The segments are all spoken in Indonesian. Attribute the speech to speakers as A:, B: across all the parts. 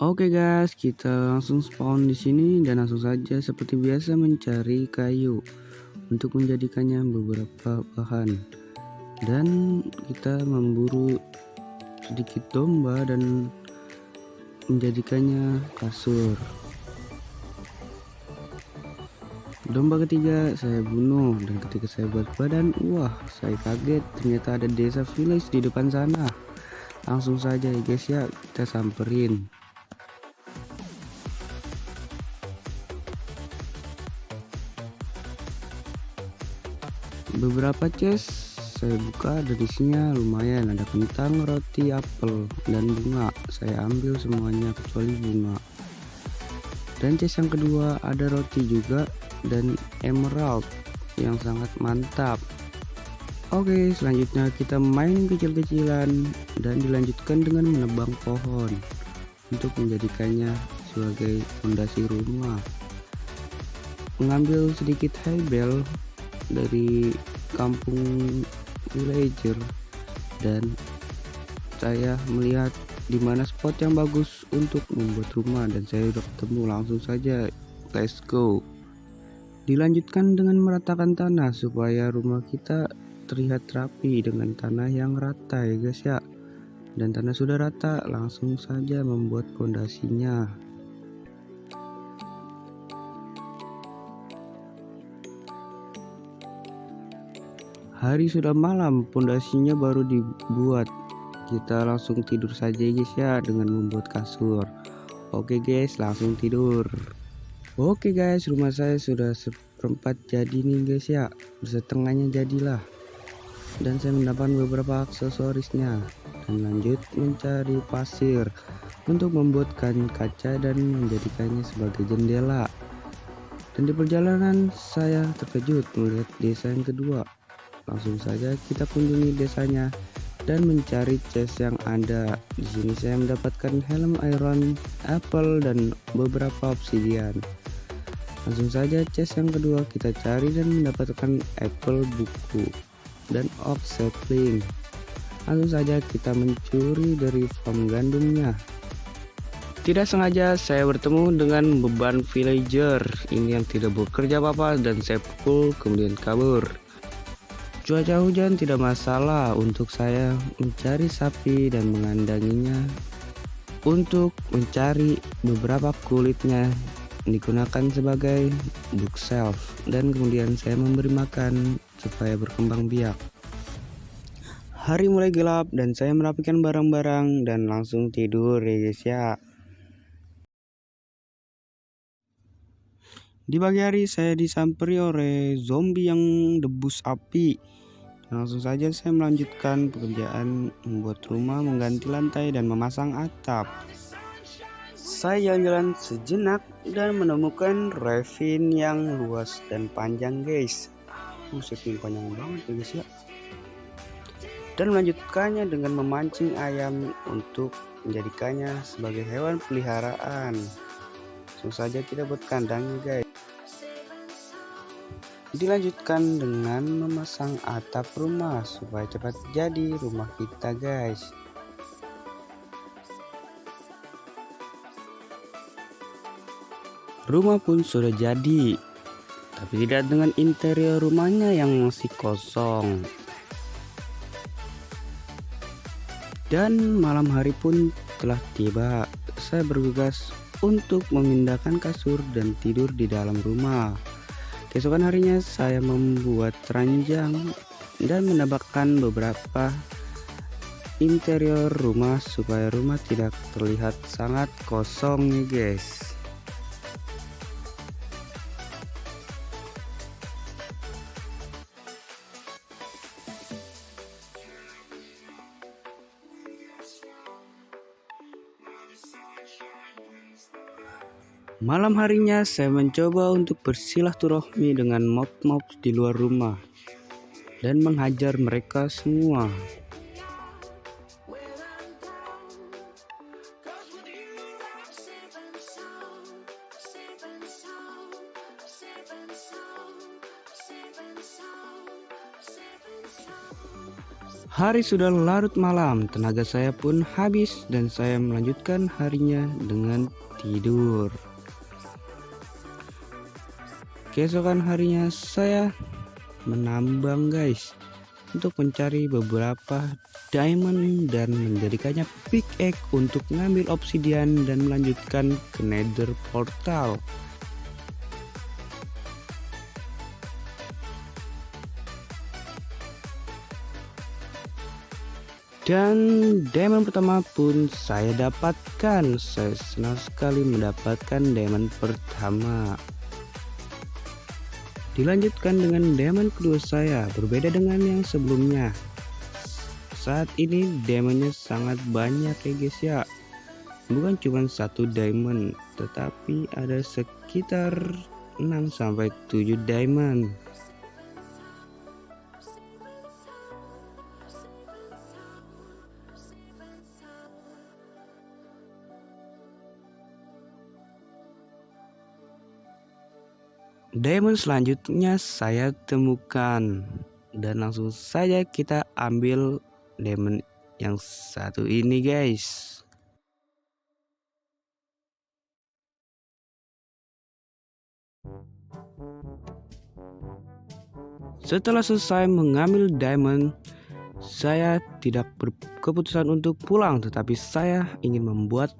A: Oke guys, kita langsung spawn di sini dan langsung saja seperti biasa mencari kayu untuk menjadikannya beberapa bahan. Dan kita memburu sedikit domba dan menjadikannya kasur. Domba ketiga saya bunuh dan ketika saya buat badan, wah saya kaget ternyata ada desa village di depan sana. Langsung saja ya guys ya, kita samperin. Beberapa chest saya buka dan isinya lumayan, ada kentang, roti, apel, dan bunga. Saya ambil semuanya kecuali bunga. Dan chest yang kedua ada roti juga dan emerald yang sangat mantap. Oke, selanjutnya kita main kecil-kecilan dan dilanjutkan dengan menebang pohon untuk menjadikannya sebagai fondasi rumah. Mengambil sedikit hay bale dari kampung villager dan saya melihat di mana spot yang bagus untuk membuat rumah dan saya udah ketemu. Langsung saja let's go. Dilanjutkan dengan meratakan tanah supaya rumah kita terlihat rapi dengan tanah yang rata ya guys ya. Dan tanah sudah rata, langsung saja membuat fondasinya. Hari sudah malam, pondasinya baru dibuat. Kita langsung tidur saja guys ya dengan membuat kasur. Oke guys, langsung tidur. Oke guys, rumah saya sudah seperempat jadi nih guys ya. Setengahnya jadilah. Dan saya mendapat beberapa aksesorisnya. Dan lanjut mencari pasir untuk membuatkan kaca dan menjadikannya sebagai jendela. Dan di perjalanan saya terkejut melihat desa yang kedua. Langsung saja kita kunjungi desanya dan mencari chest yang ada. Di sini saya mendapatkan helm iron, apple, dan beberapa obsidian. Langsung saja chest yang kedua kita cari dan mendapatkan apple, buku, dan oak sapling. Langsung saja kita mencuri dari farm gandumnya. Tidak sengaja saya bertemu dengan beban villager ini yang tidak bekerja apa-apa dan saya pukul kemudian kabur. Cuaca hujan tidak masalah untuk saya mencari sapi dan mengandanginya untuk mencari beberapa kulitnya digunakan sebagai bookshelf dan kemudian saya memberi makan supaya berkembang biak. Hari mulai gelap dan saya merapikan barang-barang dan langsung tidur ya guys ya. Di pagi hari saya disamperi oleh zombie yang debus api. Langsung saja saya melanjutkan pekerjaan membuat rumah, mengganti lantai, dan memasang atap. Saya jalan-jalan sejenak dan menemukan ravine yang luas dan panjang guys. Buset nih, panjang banget ya guys ya. Dan melanjutkannya dengan memancing ayam untuk menjadikannya sebagai hewan peliharaan. Langsung saja kita buat kandangnya guys. Dilanjutkan dengan memasang atap rumah supaya cepat jadi rumah kita guys. Rumah pun sudah jadi, tapi tidak dengan interior rumahnya yang masih kosong. Dan malam hari pun telah tiba. Saya bergegas untuk memindahkan kasur dan tidur di dalam rumah. Keesokan harinya saya membuat ranjang dan menambahkan beberapa interior rumah supaya rumah tidak terlihat sangat kosong nih guys. Malam harinya saya mencoba untuk bersilaturahmi dengan mob-mob di luar rumah dan menghajar mereka semua. Hari sudah larut malam, tenaga saya pun habis dan saya melanjutkan harinya dengan tidur. Keesokan harinya saya menambang guys, untuk mencari beberapa diamond dan menjadikannya pickaxe untuk mengambil obsidian dan melanjutkan ke nether portal. Dan diamond pertama pun saya dapatkan. Saya senang sekali mendapatkan diamond pertama. Dilanjutkan dengan diamond kedua saya, berbeda dengan yang sebelumnya. Saat ini diamondnya sangat banyak ya guys ya. Bukan cuma satu diamond, tetapi ada sekitar 6-7 diamond. Diamond selanjutnya saya temukan dan langsung saja kita ambil diamond yang satu ini guys. Setelah selesai mengambil diamond, saya tidak berkeputusan untuk pulang, tetapi saya ingin membuat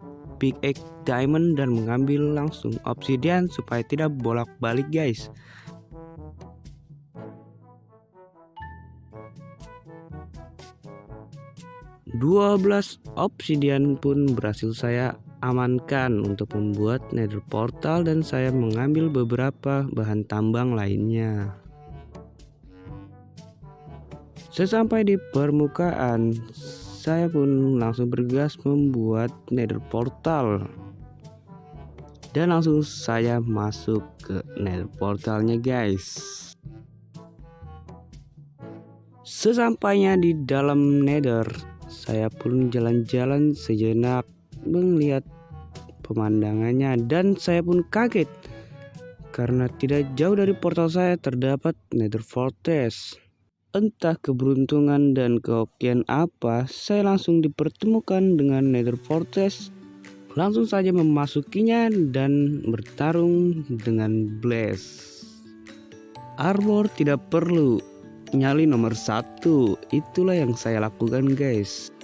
A: pickaxe diamond dan mengambil langsung obsidian supaya tidak bolak-balik guys. Dua 12 obsidian pun berhasil saya amankan untuk membuat nether portal dan saya mengambil beberapa bahan tambang lainnya. Sesampai di permukaan, saya pun langsung bergegas membuat nether portal dan langsung saya masuk ke nether portalnya guys. Sesampainya di dalam nether, saya pun jalan-jalan sejenak melihat pemandangannya dan saya pun kaget karena tidak jauh dari portal saya terdapat nether fortress. Entah keberuntungan dan kehokian apa, saya langsung dipertemukan dengan nether fortress. Langsung saja memasukinya dan bertarung dengan Blaze. Armor tidak perlu, nyali nomor 1. Itulah yang saya lakukan guys.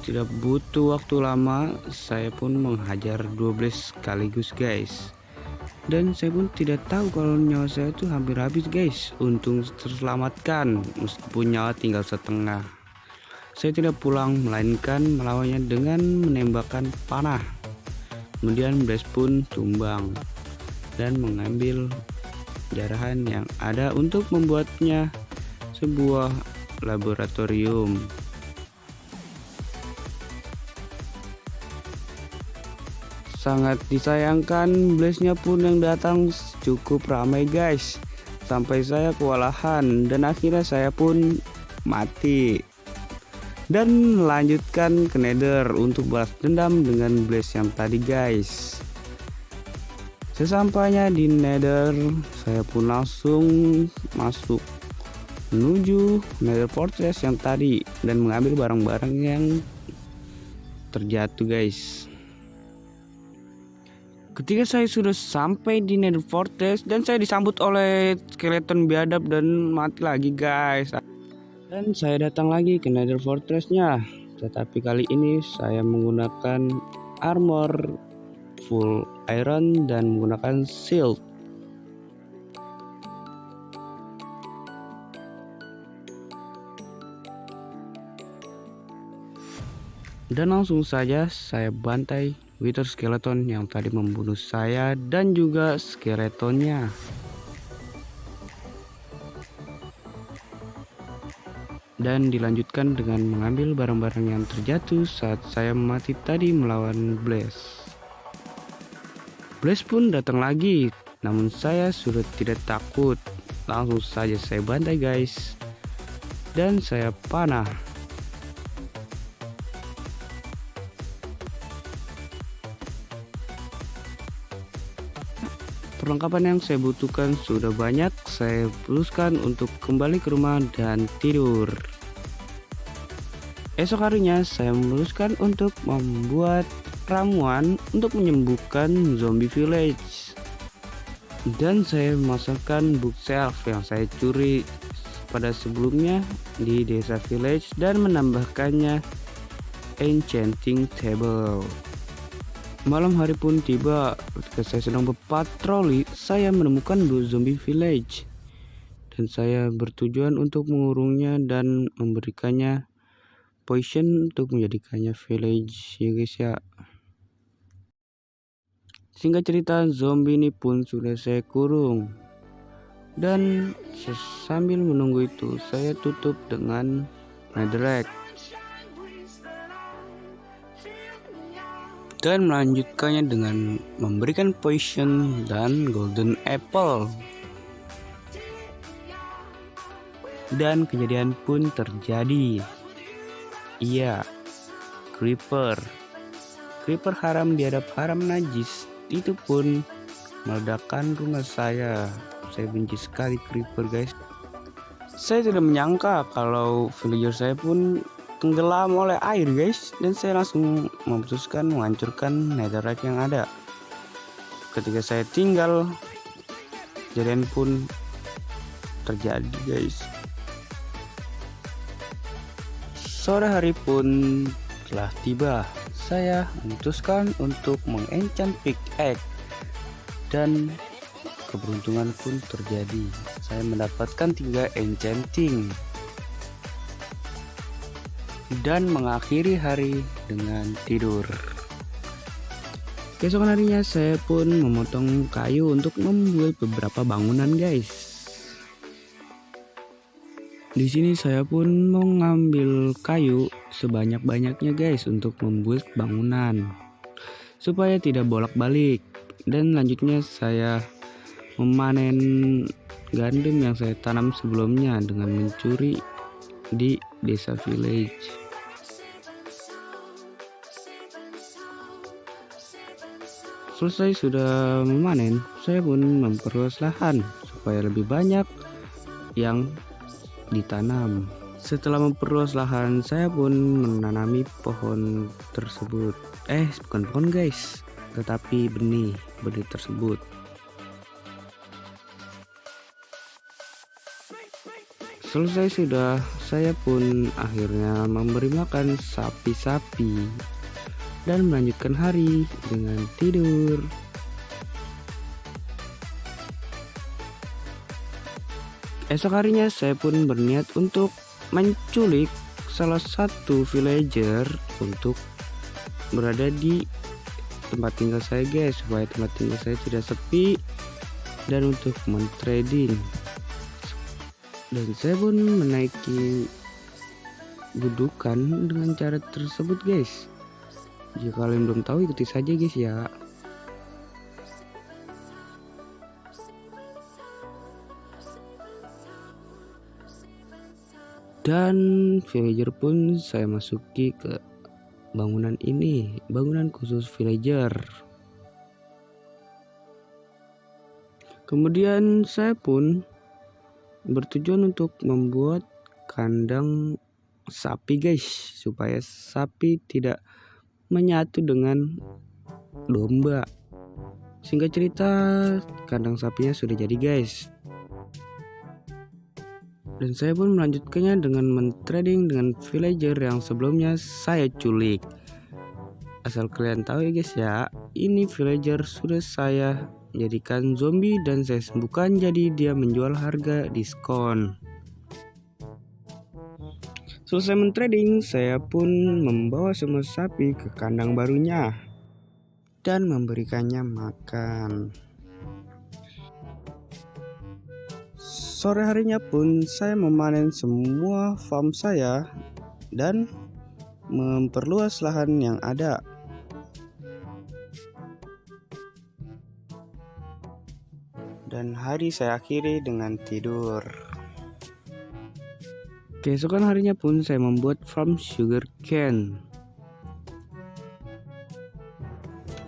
A: Tidak butuh waktu lama, saya pun menghajar 12 sekaligus guys. Dan saya pun tidak tahu kalau nyawa saya itu hampir habis guys. Untung terselamatkan meskipun nyawa tinggal setengah. Saya tidak pulang melainkan melawannya dengan menembakkan panah. Kemudian Blaze pun tumbang dan mengambil jarahan yang ada untuk membuatnya sebuah laboratorium. Sangat disayangkan, Blaze-nya pun yang datang cukup ramai guys. Sampai saya kewalahan dan akhirnya saya pun mati. Dan melanjutkan ke nether untuk balas dendam dengan Blaze yang tadi guys. Sesampainya di nether, saya pun langsung masuk menuju nether fortress yang tadi dan mengambil barang-barang yang terjatuh guys. Ketika saya sudah sampai di nether fortress dan saya disambut oleh skeleton biadab dan mati lagi guys. Dan saya datang lagi ke nether fortressnya, tetapi kali ini saya menggunakan armor full iron dan menggunakan shield. Dan langsung saja saya bantai Wither skeleton yang tadi membunuh saya dan juga skeletonnya. Dan dilanjutkan dengan mengambil barang-barang yang terjatuh saat saya mati tadi melawan Blaze. Blaze pun datang lagi, namun saya sudah tidak takut. Langsung saja saya bantai guys. Dan saya panah. Perlengkapan yang saya butuhkan sudah banyak. Saya putuskan untuk kembali ke rumah dan tidur. Esok harinya saya memutuskan untuk membuat ramuan untuk menyembuhkan zombie village. Dan saya memasangkan bookshelf yang saya curi pada sebelumnya di desa village dan menambahkannya enchanting table. Malam hari pun tiba. Ketika saya sedang berpatroli, saya menemukan zombie village dan saya bertujuan untuk mengurungnya dan memberikannya poison untuk menjadikannya village ya guys ya. Singkat cerita, zombie ini pun sudah saya kurung, dan sambil menunggu itu saya tutup dengan netherrack dan melanjutkannya dengan memberikan poison dan golden apple. Dan kejadian pun terjadi. Iya, creeper haram dihadap haram najis itu pun meledakkan rumah saya. Saya benci sekali creeper guys. Saya tidak menyangka kalau villager saya pun tenggelam oleh air guys, dan saya langsung memutuskan menghancurkan netherrack yang ada. Ketika saya tinggal, kejadian pun terjadi guys. Sore hari pun telah tiba. Saya memutuskan untuk mengenchant pickaxe dan keberuntungan pun terjadi. Saya mendapatkan 3 enchanting dan mengakhiri hari dengan tidur. Keesokan harinya saya pun memotong kayu untuk membuat beberapa bangunan guys. Di sini saya pun mau ngambil kayu sebanyak-banyaknya guys untuk membuat bangunan supaya tidak bolak-balik. Dan lanjutnya saya memanen gandum yang saya tanam sebelumnya dengan mencuri di desa village. Selesai sudah memanen, saya pun memperluas lahan supaya lebih banyak yang ditanam. Setelah memperluas lahan, saya pun menanami pohon tersebut. Bukan pohon guys, tetapi benih tersebut. Selesai sudah, saya pun akhirnya memberi makan sapi-sapi dan melanjutkan hari dengan tidur. Esok harinya saya pun berniat untuk menculik salah satu villager untuk berada di tempat tinggal saya guys, supaya tempat tinggal saya tidak sepi, dan untuk mentrading. Dan saya pun menaiki dudukan dengan cara tersebut guys. Jika kalian belum tahu, ikuti saja guys ya. Dan villager pun saya masuki ke bangunan ini, bangunan khusus villager. Kemudian saya pun bertujuan untuk membuat kandang sapi guys, supaya sapi tidak menyatu dengan domba. Singkat cerita, kandang sapinya sudah jadi guys. Dan saya pun melanjutkannya dengan mentrading dengan villager yang sebelumnya saya culik. Asal kalian tahu ya guys ya, ini villager sudah saya jadikan zombie dan saya sembuhkan, jadi dia menjual harga diskon. Selesai mentrading, saya pun membawa semua sapi ke kandang barunya dan memberikannya makan. Sore harinya pun saya memanen semua farm saya dan memperluas lahan yang ada. Dan hari saya akhiri dengan tidur. Keesokan harinya pun saya membuat farm sugar cane.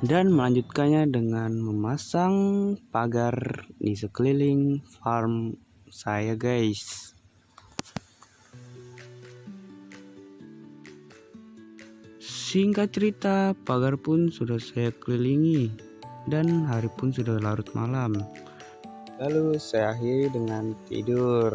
A: dan melanjutkannya dengan memasang pagar di sekeliling farm saya guys. Singkat cerita, pagar pun sudah saya kelilingi dan hari pun sudah larut malam. Lalu saya akhiri dengan tidur.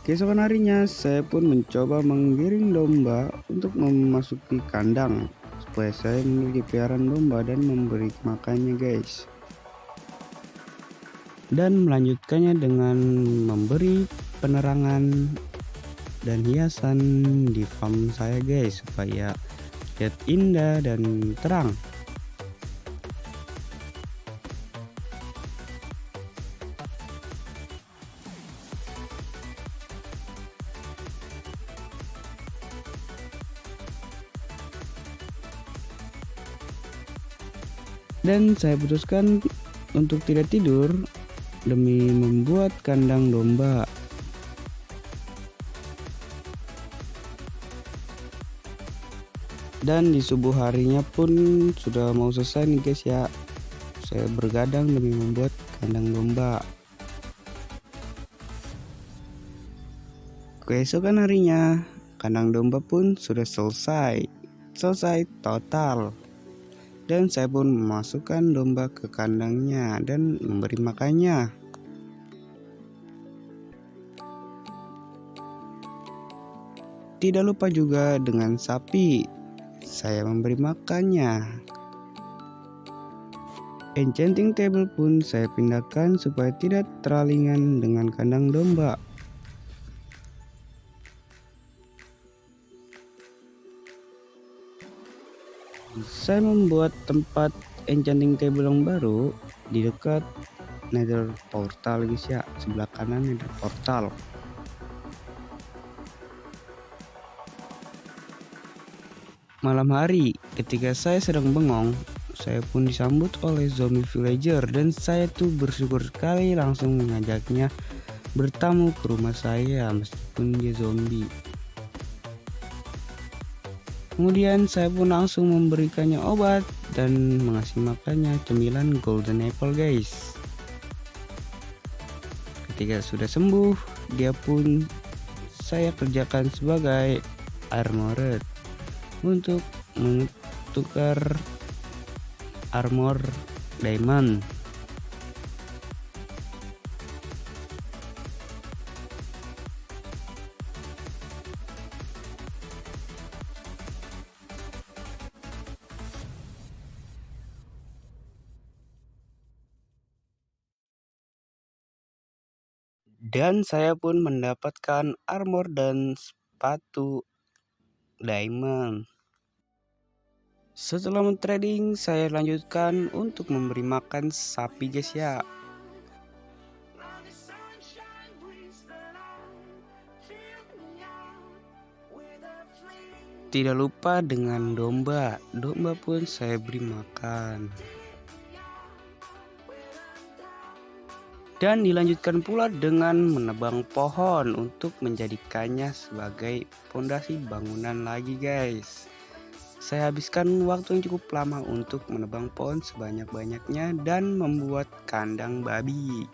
A: Keesokan harinya saya pun mencoba menggiring domba untuk memasuki kandang supaya saya memiliki piaraan domba dan memberi makannya guys. Dan melanjutkannya dengan memberi penerangan dan hiasan di farm saya guys supaya lihat indah dan terang. Dan saya putuskan untuk tidak tidur demi membuat kandang domba. Dan di subuh harinya pun sudah mau selesai nih guys ya. Saya bergadang demi membuat kandang domba. Keesokan harinya, kandang domba pun sudah selesai total. Dan saya pun memasukkan domba ke kandangnya dan memberi makannya. Tidak lupa juga dengan sapi, saya memberi makannya. Enchanting table pun saya pindahkan supaya tidak terlalingan dengan kandang domba. Saya membuat tempat enchanting table yang baru di dekat nether portal guys ya, sebelah kanan nether portal. Malam hari ketika saya sedang bengong, saya pun disambut oleh zombie villager dan saya tuh bersyukur sekali langsung mengajaknya bertamu ke rumah saya meskipun dia zombie. Kemudian saya pun langsung memberikannya obat dan mengasih makannya cemilan golden apple guys. Ketika sudah sembuh, dia pun saya kerjakan sebagai armored untuk menukar armor diamond. Dan saya pun mendapatkan armor dan sepatu diamond. Setelah mentrading, saya lanjutkan untuk memberi makan sapi guys ya. Tidak lupa dengan domba pun saya beri makan. Dan dilanjutkan pula dengan menebang pohon untuk menjadikannya sebagai fondasi bangunan lagi guys. Saya habiskan waktu yang cukup lama untuk menebang pohon sebanyak-banyaknya dan membuat kandang babi.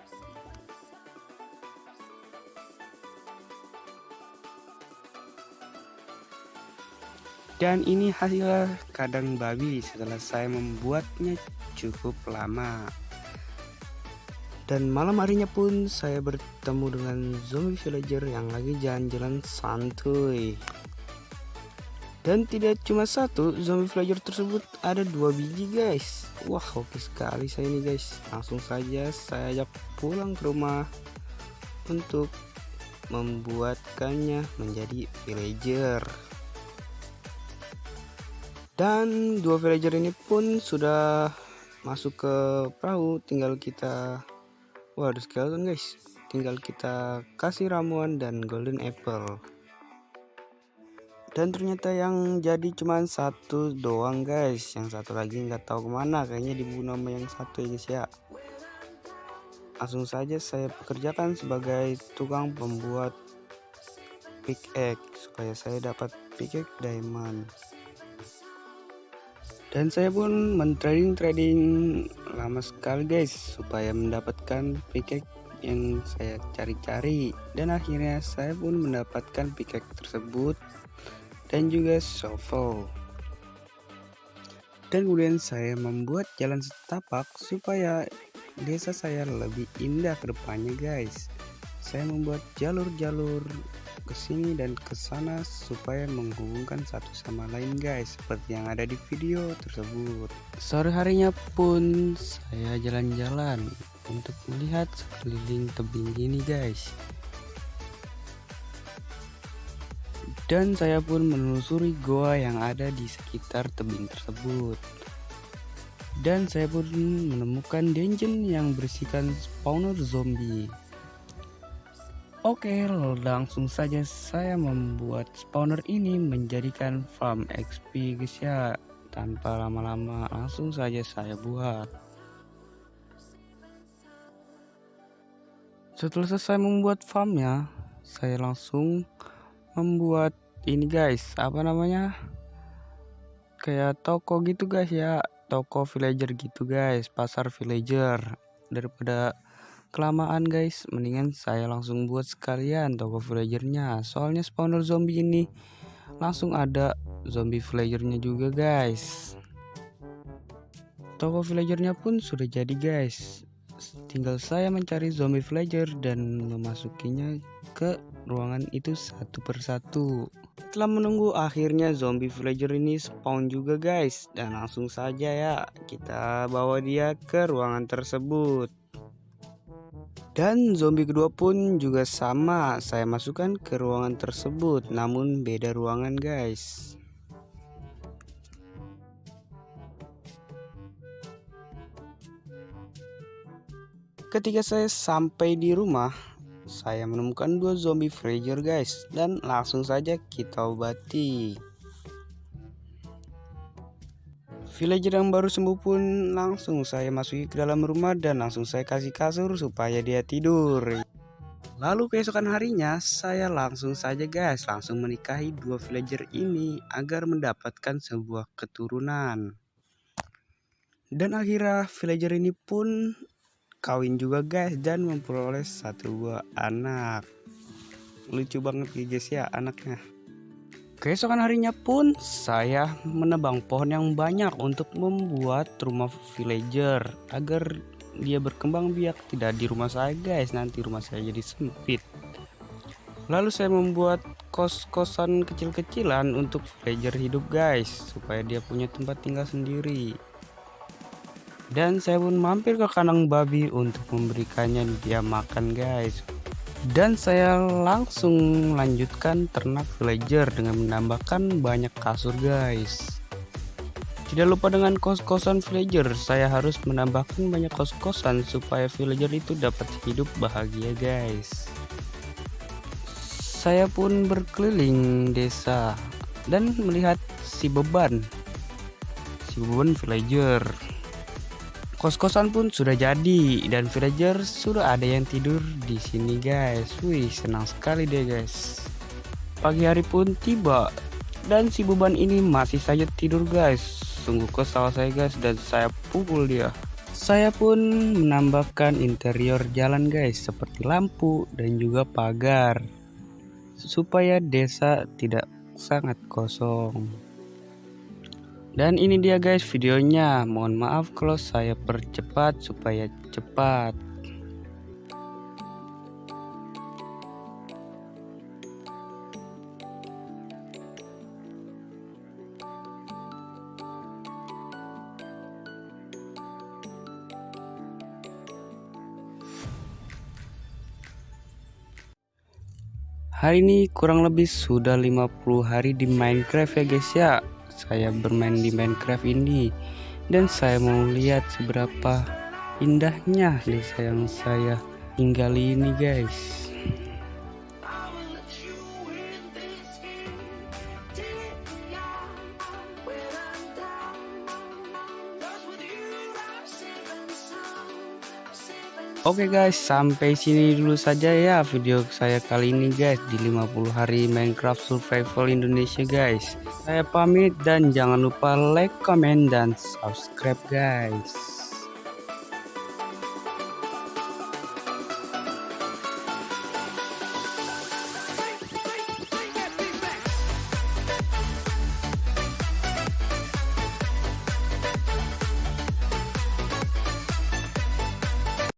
A: Dan ini hasil kandang babi setelah saya membuatnya cukup lama. Dan malam harinya pun saya bertemu dengan zombie villager yang lagi jalan-jalan santuy. Dan tidak cuma satu, zombie villager tersebut ada 2 biji guys. Wah oke sekali saya ini guys. Langsung saja saya ajak pulang ke rumah untuk membuatkannya menjadi villager. Dan 2 villager ini pun sudah masuk ke perahu, tinggal kita ada skeleton guys, tinggal kita kasih ramuan dan golden apple. Dan ternyata yang jadi cuma satu doang guys, yang satu lagi nggak tahu kemana, kayaknya dibunuh sama yang satu ya guys ya. Langsung saja saya pekerjakan sebagai tukang pembuat pickaxe supaya saya dapat pickaxe diamond. Dan saya pun men-trading lama sekali guys supaya mendapatkan pickaxe yang saya cari-cari, dan akhirnya saya pun mendapatkan pickaxe tersebut dan juga shovel. Dan kemudian saya membuat jalan setapak supaya desa saya lebih indah ke depannya guys. Saya membuat jalur-jalur ke sini dan ke sana supaya menghubungkan satu sama lain guys, seperti yang ada di video tersebut. Sore harinya pun saya jalan-jalan untuk melihat sekeliling tebing ini guys. Dan saya pun menelusuri goa yang ada di sekitar tebing tersebut. Dan saya pun menemukan dungeon yang berisikan spawner zombie. Oke, langsung saja saya membuat spawner ini menjadikan farm XP guys ya. Tanpa lama-lama langsung saja saya buat. Setelah selesai membuat farmnya, saya langsung membuat ini guys, apa namanya, kayak toko gitu guys ya, toko villager gitu guys, pasar villager. Daripada kelamaan guys, mendingan saya langsung buat sekalian toko villagernya, soalnya spawner zombie ini langsung ada zombie villagernya juga guys. Toko villagernya pun sudah jadi guys, tinggal saya mencari zombie villager dan memasukinya ke ruangan itu satu persatu. Setelah menunggu, akhirnya zombie villager ini spawn juga guys, dan langsung saja ya kita bawa dia ke ruangan tersebut. Dan zombie kedua pun juga sama, saya masukkan ke ruangan tersebut, namun beda ruangan guys. Ketika saya sampai di rumah, saya menemukan dua zombie villager guys, dan langsung saja kita obati. Villager yang baru sembuh pun langsung saya masuki ke dalam rumah dan langsung saya kasih kasur supaya dia tidur. Lalu keesokan harinya saya langsung saja guys langsung menikahi dua villager ini agar mendapatkan sebuah keturunan. Dan akhirnya villager ini pun kawin juga guys dan memperoleh satu buah anak. Lucu banget guys ya anaknya. Keesokan harinya pun saya menebang pohon yang banyak untuk membuat rumah villager agar dia berkembang biak tidak di rumah saya guys, nanti rumah saya jadi sempit. Lalu saya membuat kos-kosan kecil-kecilan untuk villager hidup guys, supaya dia punya tempat tinggal sendiri. Dan saya pun mampir ke kandang babi untuk memberikannya dia makan guys. Dan saya langsung lanjutkan ternak villager dengan menambahkan banyak kasur guys. Tidak lupa dengan kos-kosan villager, saya harus menambahkan banyak kos-kosan supaya villager itu dapat hidup bahagia guys. Saya pun berkeliling desa dan melihat si beban villager. Kos-kosan pun sudah jadi dan villager sudah ada yang tidur di sini guys. Wih, senang sekali deh guys. Pagi hari pun tiba dan si beban ini masih saja tidur guys. Sungguh kesal saya guys dan saya pukul dia. Saya pun menambahkan interior jalan guys seperti lampu dan juga pagar supaya desa tidak sangat kosong. Dan ini dia guys videonya, mohon maaf kalau saya percepat supaya cepat. Hari ini kurang lebih sudah 50 hari di Minecraft ya guys ya. Saya bermain di Minecraft ini dan saya mau lihat seberapa indahnya desa yang saya tinggali ini guys. Oke guys, sampai sini dulu saja ya video saya kali ini guys di 50 hari Minecraft Survival Indonesia guys. Saya pamit dan jangan lupa like, comment, dan subscribe guys.